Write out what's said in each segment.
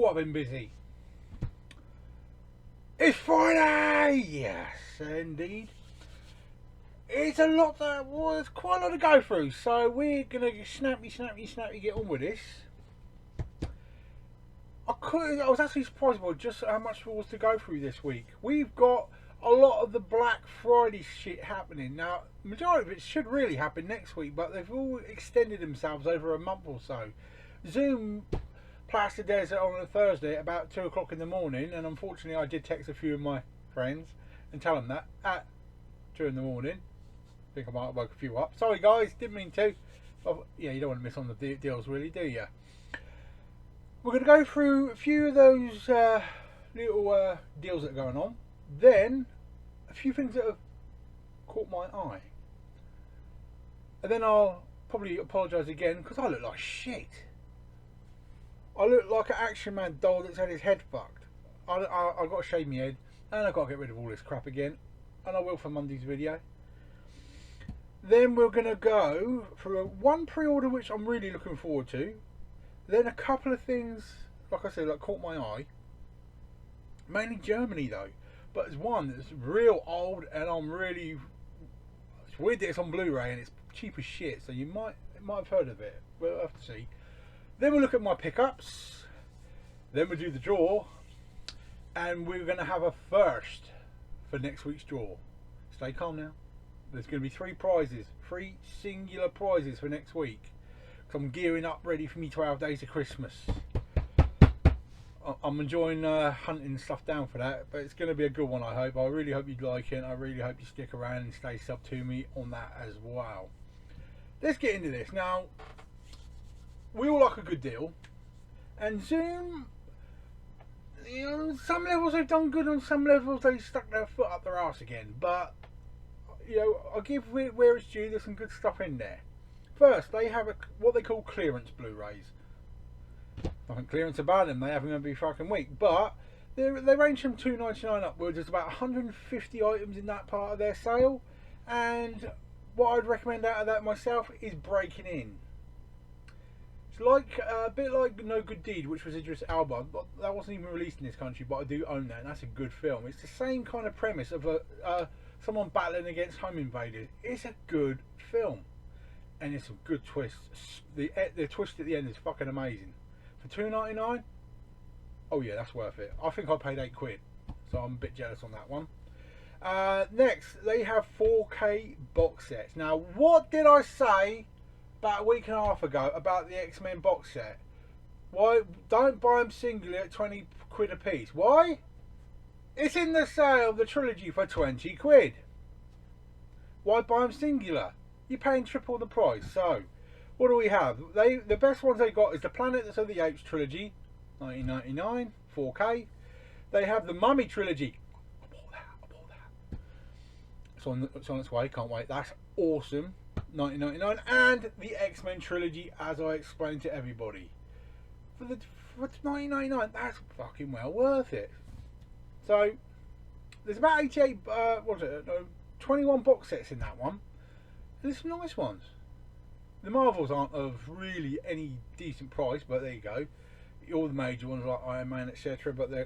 I've been busy. It's Friday! Yes, indeed. It's a lot there's quite a lot to go through, so we're gonna snappy get on with this. I was actually surprised by just how much there was to go through this week. We've got a lot of the Black Friday shit happening. Now, the majority of it should really happen next week, but they've all extended themselves over a month or so. Zoom plastered theirs on a Thursday at about 2 o'clock in the morning, and unfortunately I did text a few of my friends and tell them that at 2 in the morning. I think I might have woke a few up. Sorry guys, didn't mean to. But, yeah, you don't want to miss on the deals really, do you? We're going to go through a few of those little deals that are going on. Then, a few things that have caught my eye. And then I'll probably apologise again, because I look like shit. I look like an Action Man doll that's had his head fucked. I've got to shave my head, and I've got to get rid of all this crap again. And I will for Monday's video. Then we're going to go for one pre-order which I'm really looking forward to. Then a couple of things, like I said, that caught my eye. Mainly Germany though. But there's one that's real old, and it's weird that it's on Blu-ray and it's cheap as shit, so you might have heard of it. We'll have to see. Then we'll look at my pickups. Then we'll do the draw. And we're going to have a first for next week's draw. Stay calm now. There's going to be 3 prizes. 3 singular prizes for next week. Because I'm gearing up ready for me 12 days of Christmas. I'm enjoying hunting stuff down for that. But it's going to be a good one, I hope. I really hope you like it. I really hope you stick around and stay sub to me on that as well. Let's get into this. Now, we all like a good deal, and Zoom, you know, some levels they've done good, on some levels they stuck their foot up their arse again. But you know, I'll give where it's due. There's some good stuff in there. First, they have what they call clearance Blu-rays. Nothing clearance about them. They haven't going to be fucking weak, but they range from $2.99 upwards. There's about 150 items in that part of their sale, and what I'd recommend out of that myself is Breaking In. Like a bit like No Good Deed, which was Idris Elba, but that wasn't even released in this country, but I do own that, and that's a good film. It's the same kind of premise of someone battling against home invaders. It's a good film, and it's a good twist. The twist at the end is fucking amazing. For $2.99, oh yeah, that's worth it. I think I paid £8, so I'm a bit jealous on that one. Next, they have 4K box sets. Now, what did I say about a week and a half ago about the X-Men box set? Why don't buy them singular at 20 quid a piece? Why? It's in the sale of the trilogy for 20 quid. Why buy them singular? You're paying triple the price. So, what do we have? The best ones they got is the Planet of the Apes trilogy, 1999, 4K. They have the Mummy trilogy. I bought that. It's on its way. Can't wait. That's awesome. 1999, and the X-Men trilogy, as I explained to everybody, for 1999. That's fucking well worth it. So there's about 88 what was it, 21 box sets in that one, and there's some nice ones. The Marvels aren't of really any decent price, but there you go. All the major ones like Iron Man, etc., but they're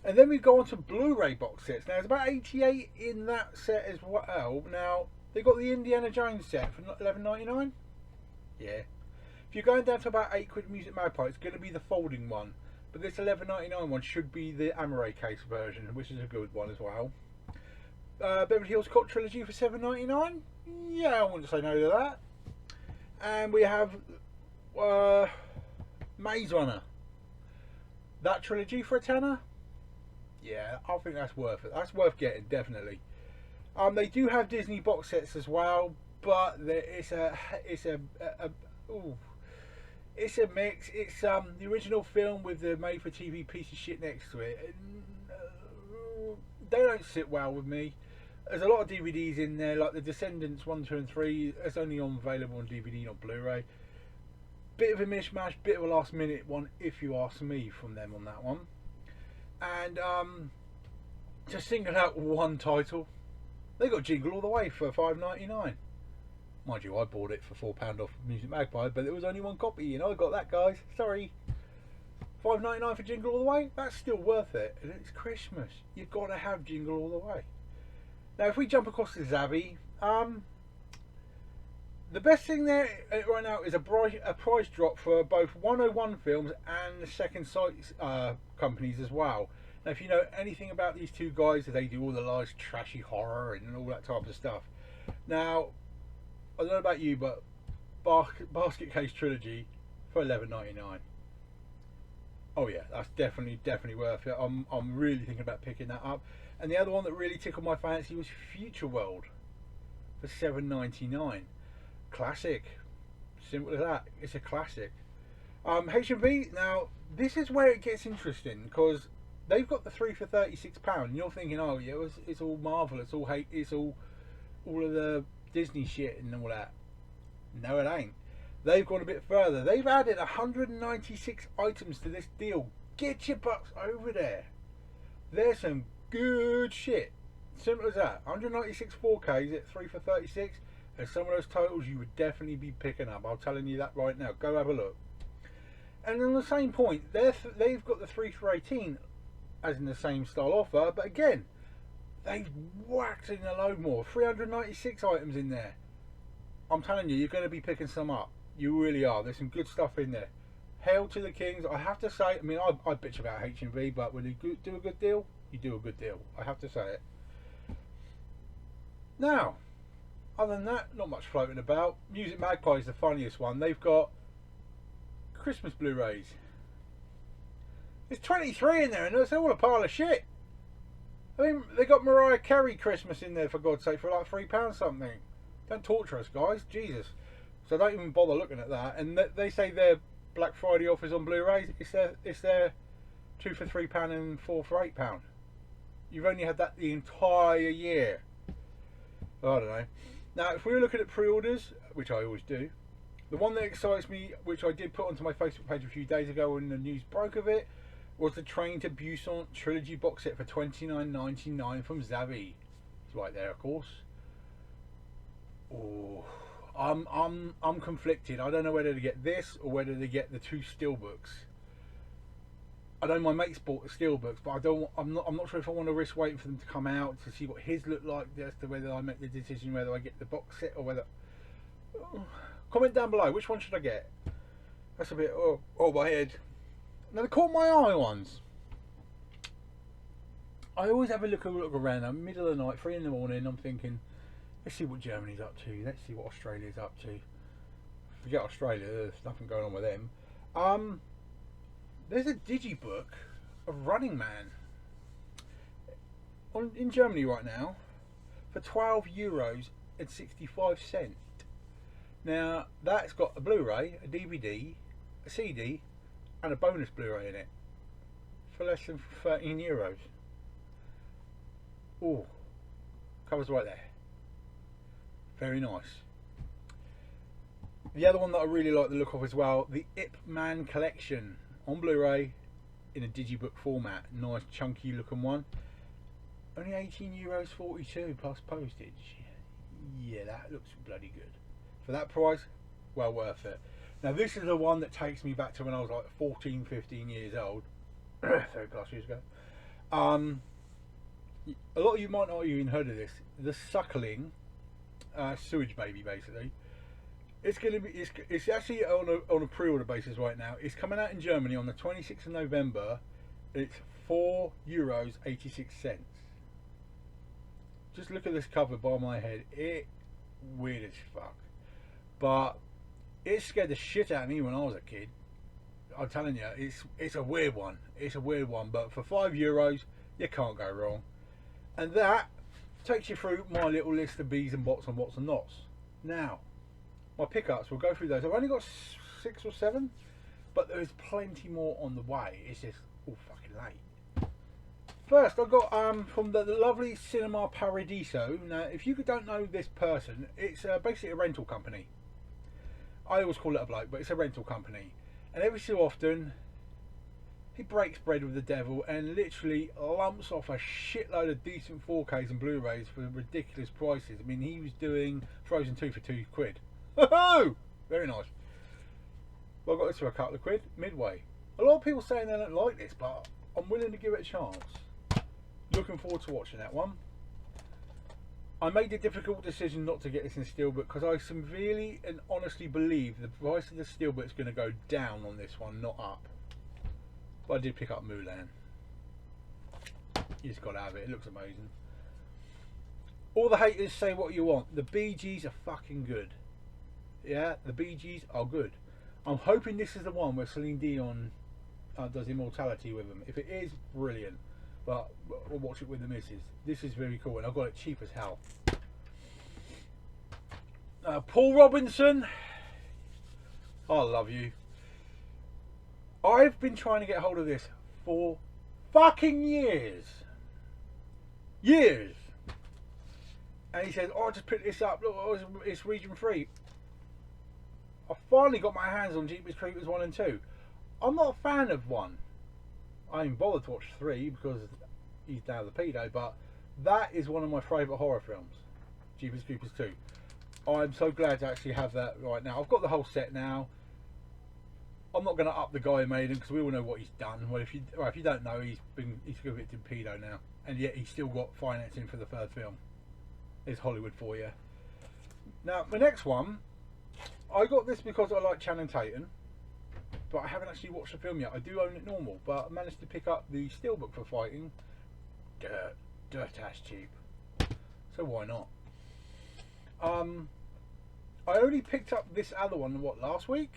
and then we go on to Blu-ray box sets. Now there's about 88 in that set as well. Now they got the Indiana Jones set for $11.99. Yeah. If you're going down to about £8 Music Magpie, it's going to be the folding one. But this $11.99 one should be the Amaray case version, which is a good one as well. Beverly Hills Cop trilogy for $7.99. Yeah, I wouldn't say no to that. And we have Maze Runner. That trilogy for a tenner. Yeah, I think that's worth it. That's worth getting, definitely. They do have Disney box sets as well, but it's a mix. It's the original film with the made-for-TV piece of shit next to it. And, they don't sit well with me. There's a lot of DVDs in there, like The Descendants 1, 2 and 3. It's only available on DVD, not Blu-ray. Bit of a mishmash, bit of a last-minute one, if you ask me, from them on that one. And to single out one title, they got Jingle All the Way for $5.99. Mind you, I bought it for £4 off Music Magpie, but there was only one copy, and I got that, guys. Sorry. $5.99 for Jingle All the Way. That's still worth it. And it's Christmas. You've got to have Jingle All the Way. Now, if we jump across to Zavvi, the best thing there right now is a price drop for both 101 Films and the Second Sight companies as well. Now, if you know anything about these two guys, they do all the live trashy horror and all that type of stuff. Now, I don't know about you, but Basket Case Trilogy for $11.99. Oh yeah, that's definitely worth it. I'm really thinking about picking that up. And the other one that really tickled my fancy was Future World for $7.99. Classic, simple as that. It's a classic. H&V. Now this is where it gets interesting because they've got the 3 for £36, and you're thinking, oh yeah, it's all Marvel, it's all of the Disney shit and all that. No, it ain't. They've gone a bit further. They've added 196 items to this deal. Get your butts over there. There's some good shit. Simple as that. 196 4Ks at 3 for 36. And some of those titles you would definitely be picking up. I'm telling you that right now. Go have a look. And on the same point, they've got the 3 for 18 as in the same style offer. But again, they've whacked in a load more. 396 items in there. I'm telling you, you're going to be picking some up. You really are. There's some good stuff in there. Hail to the Kings. I have to say, I mean, I bitch about H&V, but when you do a good deal, you do a good deal. I have to say it. Now, other than that, not much floating about. Music Magpie is the funniest one. They've got Christmas Blu-rays. There's 23 in there, and it's all a pile of shit. I mean, they got Mariah Carey Christmas in there, for God's sake, for like £3 something. Don't torture us, guys. Jesus. So don't even bother looking at that. And they say their Black Friday offers on Blu-rays. It's their 2 for £3 and 4 for £8. You've only had that the entire year. I don't know. Now, if we were looking at pre-orders, which I always do, the one that excites me, which I did put onto my Facebook page a few days ago when the news broke of it, was the Train to Busan Trilogy box set for $29.99 from Zavvi. It's right there, of course. Oh, I'm conflicted. I don't know whether to get this or whether to get the 2 steelbooks. I know my mate's bought the steelbooks, but I'm not sure if I want to risk waiting for them to come out to see what his look like as to whether I make the decision whether I get the box set or whether. Comment down below. Which one should I get? That's a bit my head. Now the caught my eye ones. I always have a look around. I'm middle of the night, 3 in the morning. I'm thinking, let's see what Germany's up to. Let's see what Australia's up to. Forget Australia. There's nothing going on with them. There's a digibook of Running Man in Germany right now for €12.65. Now that's got a Blu-ray, a DVD, a CD, and a bonus Blu-ray in it for less than €13. Oh, covers right there. Very nice. The other one that I really like the look of as well, the Ip Man Collection on Blu-ray in a digibook format. Nice chunky looking one. Only €18.42 plus postage. Yeah, that looks bloody good. For that price, well worth it. Now this is the one that takes me back to when I was like 14, 15 years old. 30 plus years ago. A lot of you might not have even heard of this. The Suckling Sewage Baby, basically. It's going to be. It's actually on a pre-order basis right now. It's coming out in Germany on the 26th of November. It's €4.86. Just look at this cover by my head. It weird as fuck, but it scared the shit out of me when I was a kid. I'm telling you, it's a weird one. It's a weird one, but for €5, you can't go wrong. And that takes you through my little list of bees and bots and what's and nots. Now, my pickups, we'll go through those. I've only got 6 or 7, but there's plenty more on the way. It's just all fucking late. First, I got from the lovely Cinema Paradiso. Now, if you don't know this person, it's basically a rental company. I always call it a bloke, but it's a rental company. And every so often, he breaks bread with the devil and literally lumps off a shitload of decent 4Ks and Blu-rays for ridiculous prices. I mean, he was doing Frozen 2 for £2. Oh, very nice. Well, I got this for a couple of quid, Midway. A lot of people saying they don't like this, but I'm willing to give it a chance. Looking forward to watching that one. I made the difficult decision not to get this in Steelbook because I severely and honestly believe the price of the Steelbook is going to go down on this one, not up. But I did pick up Mulan. You just got to have it. It looks amazing. All the haters say what you want. The Bee Gees are fucking good. Yeah, the Bee Gees are good. I'm hoping this is the one where Celine Dion does Immortality with them. If it is, brilliant. But we'll watch it with the missus. This is very cool, and I got it cheap as hell. Paul Robinson, I love you. I've been trying to get hold of this for fucking years. Years. And he says, oh, I just picked this up. Look, it's region 3. I finally got my hands on Jeepers Creepers 1 and 2. I'm not a fan of 1. I ain't bothered to watch 3 because he's now the pedo, but that is one of my favourite horror films, Jeepers Creepers 2. I'm so glad to actually have that right now. I've got the whole set now. I'm not going to up the guy who made him because we all know what he's done. Well, if you don't know, he's convicted pedo now, and yet he's still got financing for the 3rd film. It's Hollywood for you. Now, the next one, I got this because I like Channing Tatum, but I haven't actually watched the film yet. I do own it normal, but I managed to pick up the Steelbook for fighting. Dirt ass cheap. So why not? I only picked up this other one, last week?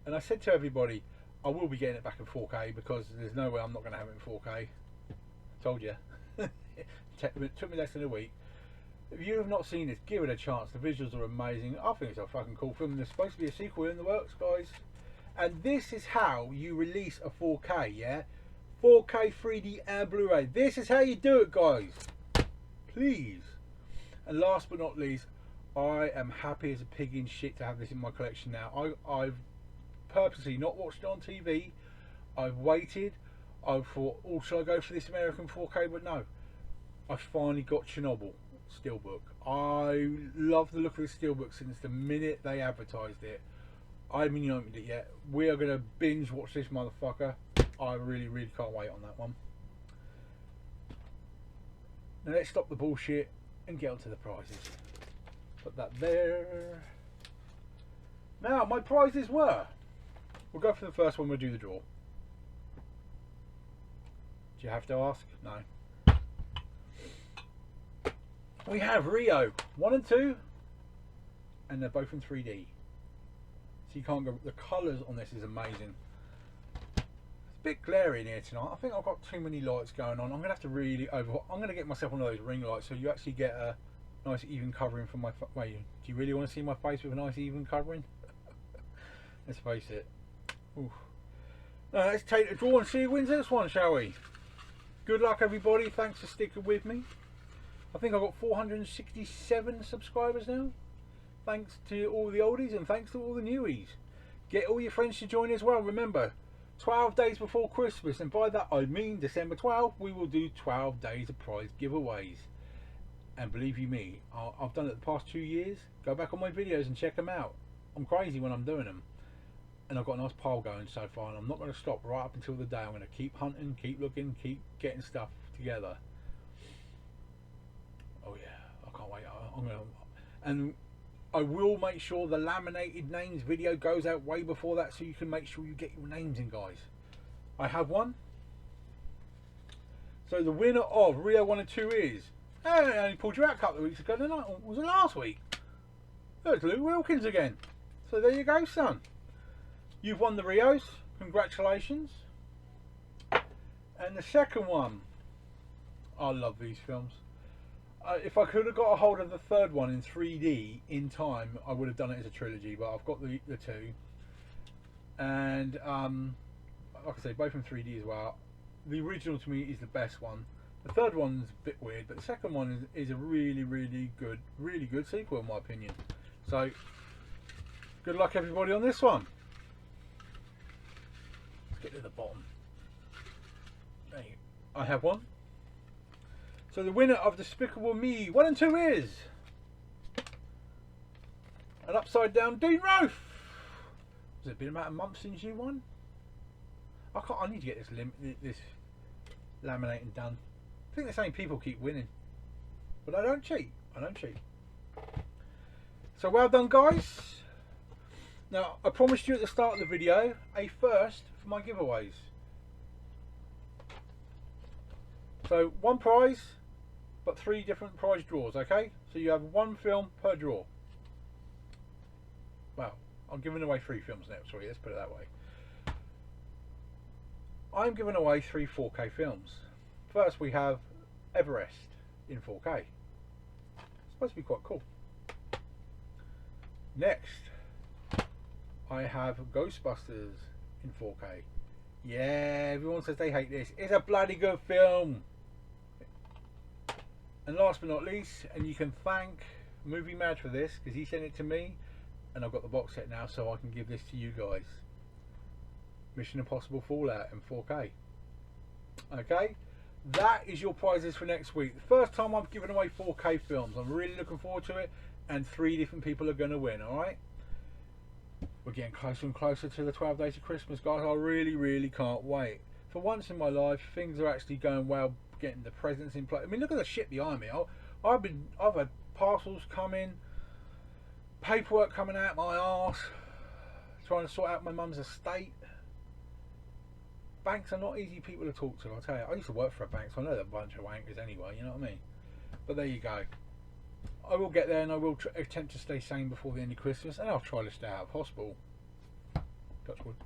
And I said to everybody, I will be getting it back in 4K because there's no way I'm not going to have it in 4K. Told you. It took me less than a week. If you have not seen this, give it a chance. The visuals are amazing. I think it's a fucking cool film. There's supposed to be a sequel in the works, guys. And this is how you release a 4K, yeah? 4K 3D and Blu-ray. This is how you do it, guys. Please. And last but not least, I am happy as a pig in shit to have this in my collection now. I've purposely not watched it on TV. I've waited. I thought, oh, should I go for this American 4K? But no. I finally got Chernobyl Steelbook. I love the look of the Steelbook since the minute they advertised it. I haven't even opened it yet. We are going to binge watch this motherfucker. I really, really can't wait on that one. Now let's stop the bullshit and get onto the prizes. Put that there. Now, my prizes were... We'll go for the first one, we'll do the draw. Do you have to ask? No. We have Rio 1 and 2, and they're both in 3D. So you can't go... The colours on this is amazing. It's a bit glary in here tonight. I think I've got too many lights going on. I'm going to have to really I'm going to get myself one of those ring lights so you actually get a nice even covering from my... Wait, do you really want to see my face with a nice even covering? Let's face it. Oof. Now let's take the draw and see who wins this one, shall we? Good luck, everybody. Thanks for sticking with me. I think I've got 467 subscribers now. Thanks to all the oldies and thanks to all the newies. Get all your friends to join as well. Remember, 12 days before Christmas, and by that I mean December 12th, we will do 12 days of prize giveaways. And believe you me, I've done it the past 2 years. Go back on my videos and check them out. I'm crazy when I'm doing them. And I've got a nice pile going so far, and I'm not going to stop right up until the day. I'm going to keep hunting, keep looking, keep getting stuff together. Oh yeah, I can't wait. I'm going to... And I will make sure the laminated names video goes out way before that, so you can make sure you get your names in, guys. I have one. So the winner of Rio 1 and 2 is... Hey, I only pulled you out a couple of weeks ago, didn't I? Or was it last week? There's Luke Wilkins again. So there you go, son. You've won the Rios. Congratulations. And the second one... I love these films. If I could have got a hold of the third one in 3D in time, I would have done it as a trilogy, but I've got the two. And like I say, both in 3D as well. The original to me is the best one. The third one's a bit weird, but the second one is a really, really good sequel in my opinion. So, good luck everybody on this one. Let's get to the bottom. There you go. I have one. So the winner of Despicable Me 1 and 2 is an upside down Dean Roth. Has it been about a month since you won? I need to get this laminating done. I think the same people keep winning, but I don't cheat. I don't cheat. So well done, guys. Now I promised you at the start of the video a first for my giveaways. So one prize, but 3 different prize draws. Okay, so you have 1 film per draw. Well, I'm giving away 3 films now. Sorry, let's put it that way. I'm giving away 3 4K films. First we have Everest in 4K. It's supposed to be quite cool. Next, I have Ghostbusters in 4K. Yeah, everyone says they hate this. It's a bloody good film. And last but not least, and you can thank Movie Mad for this because he sent it to me, and I've got the box set now, so I can give this to you guys. Mission Impossible Fallout in 4K. Okay, that is your prizes for next week. The first time I've given away 4K films. I'm really looking forward to it, and 3 different people are going to win. All right, we're getting closer and closer to the 12 days of Christmas, guys. I really can't wait. For once in my life, things are actually going well. Getting the presents in place. I mean, look at the shit behind me. I've had parcels come in, paperwork coming out my arse, trying to sort out my mum's estate. Banks are not easy people to talk to, I'll tell you. I used to work for a bank, so I know they're a bunch of wankers anyway, you know what I mean? But there you go. I will get there, and I will attempt to stay sane before the end of Christmas, and I'll try to stay out of hospital. Touch wood.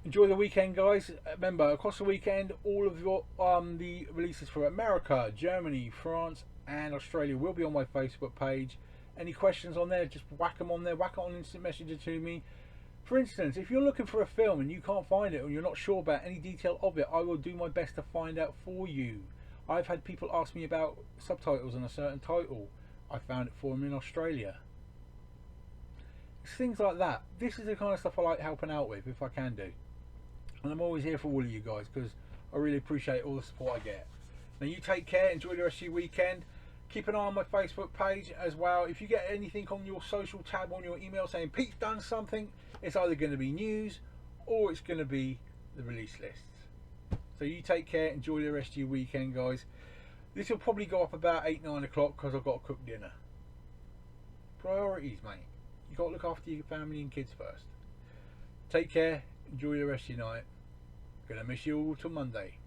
Enjoy the weekend, guys. Remember, across the weekend, all of your the releases for America, Germany, France, and Australia will be on my Facebook page. Any questions on there, just whack them on there. Whack it on Instant Messenger to me. For instance, if you're looking for a film and you can't find it, or you're not sure about any detail of it, I will do my best to find out for you. I've had people ask me about subtitles on a certain title. I found it for them in Australia. It's things like that. This is the kind of stuff I like helping out with, if I can do. And I'm always here for all of you guys because I really appreciate all the support I get. Now you take care, enjoy the rest of your weekend. Keep an eye on my Facebook page as well. If you get anything on your social tab on your email saying Pete's done something, it's either going to be news or it's going to be the release lists. So you take care, enjoy the rest of your weekend, guys. This will probably go up about 8-9 o'clock because I've got to cook dinner. Priorities, mate. You've got to look after your family and kids first. Take care, enjoy the rest of your night. Gonna miss you all till Monday.